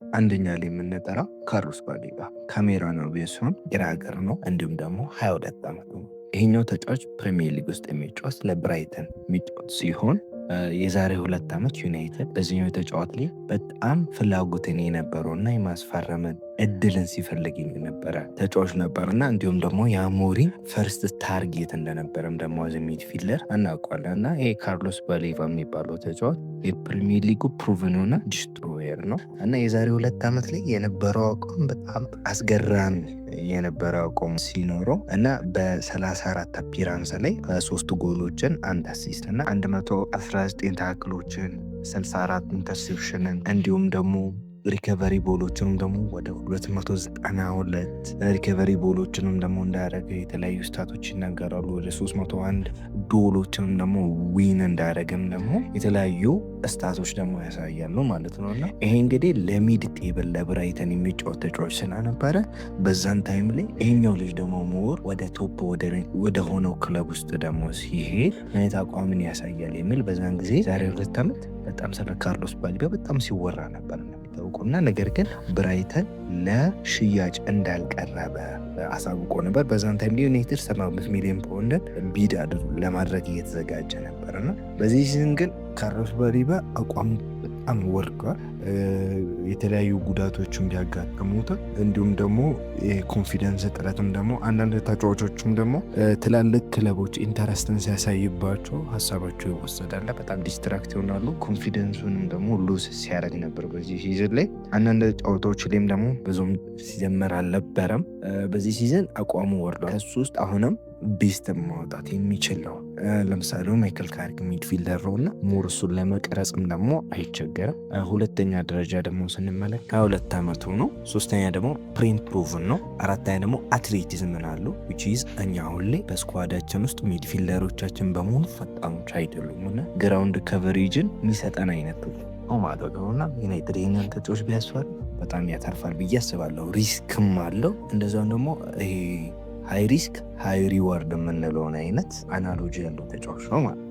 አንደኛ ላይ የምንጠራው ካርሎስ ባሌጋ ካሜራኖ ሲሆን ግራ ሀገር ነው። እንዲሁም ደግሞ 22 ዓመቱ ነው። ይሄኛው ተጫዋች ፕሪሚየር ሊግ ውስጥ የሚጫወት ለብራይተን የሚጫወት ሲሆን የዛሬ 2 ዓመት ዩናይትድ በዚህኛው ተጫዋች ላይ በጣም ፍላጎትን የነበረው እና የማስፈረምን እድልን ሲፈልግ የነበረ ተጫዋች ነበርና እንዲሁም ደግሞ የአሞሪም ፈርስት ታርጌት እንደነበረም ደግሞ አዘ ሚድፊልደር እናውቀዋለን። እና ይሄ ካርሎስ ባሌጋ የሚባለው ተጫዋች የፕሪሚየር ሊጉ ፕሩቭን ሆነ ዲስትሮየር ነው እና የዛሬ 2 ዓመት ላይ የነበረው አቋም በጣም አስገራሚ የነበረ አቋም ሲኖረው እና በ34 አፒራንስ ላይ 3 ጎሎችን 1 አሲስት እና 119 ታክሎችን 64 ኢንተርሴፕሽንን እንዲሁም ደግሞ ሪከቨሪ ቦሎችንም ደግሞ ወደ 292 ሪከቨሪ ቦሎችንም ደግሞ እንዳያደረገ የተለያዩ ስታቶች ይናገራሉ። ወደ 301 ዶሎችንም ደግሞ ዊን እንዳያደረግም ደግሞ የተለያዩ ስታቶች ደግሞ ያሳያሉ ማለት ነው። እና ይሄ እንግዲህ ለሚድ ቴብል ለብራይተን የሚጫወት ተጫዋች ስለነበረ በዛን ታይም ላይ ይሄኛው ልጅ ደግሞ ሞር ወደ ቶፕ ወደ ሆነው ክለብ ውስጥ ደግሞ ሲሄድ አይነት አቋምን ያሳያል የሚል በዛን ጊዜ ዛሬ 2 ዓመት በጣም ስለ ካርሎስ ባሌጋ በጣም ሲወራ ነበር እንደሚታወቁና ነገር ግን ብራይተን ለሽያጭ እንዳልቀረበ አሳውቆ ነበር። በዛን ታይም ዩናይትድ 75 ሚሊዮን ፓውንድ ቢድ ለማድረግ እየተዘጋጀ ነበርና በዚህ ሲዝን ግን ካርሎስ ባሌጋ አቋም በጣም ወርዷል። የተለያዩ ጉዳቶችም ቢያጋጥሙት እንዲሁም ደግሞ የኮንፊደንስ እጥረትም ደግሞ አንዳንድ ተጫዋቾችም ደግሞ ትላልቅ ክለቦች ኢንተረስትን ሲያሳይባቸው ሀሳባቸው ይወሰዳል፣ በጣም ዲስትራክት ይሆናሉ። ኮንፊደንሱንም ደግሞ ሉዝ ሲያደርግ ነበር በዚህ ሲዝን ላይ። አንዳንድ ጨዋታዎች ላይም ደግሞ ብዙም ሲጀመር አልነበረም። በዚህ ሲዝን አቋሙ ወርዷል። ከሱ ውስጥ አሁንም ቤስት ማውጣት የሚችል ነው። ለምሳሌ ማይክል ካሪክ ሚድፊልደር ነው እና ሞር እሱን ለመቅረጽም ደግሞ አይቸገርም። ሁለተኛ ደረጃ ደግሞ ስንመለከት 22 ዓመቱ ነው። ሶስተኛ ደግሞ ፕሪንት ፕሩቭን ነው። አራተኛ ደግሞ አትሌቲዝምን አለው which is እኛ አሁን ላይ በስኳዳችን ውስጥ ሚድፊልደሮቻችን በሙሉ ፈጣኖች አይደሉም እና ግራውንድ ከቨሬጅን የሚሰጠን አይነት ማለት ነው እና ዩናይትድ ይህንን ተጫዋች ቢያስፈር በጣም ያተርፋል ብዬ አስባለሁ። ሪስክም አለው እንደዛም ደግሞ ይሄ ሃይ ሪስክ ሃይ ሪዋርድ የምንለውን አይነት አናሎጂ ያለው ተጫዋች ነው ማለት ነው።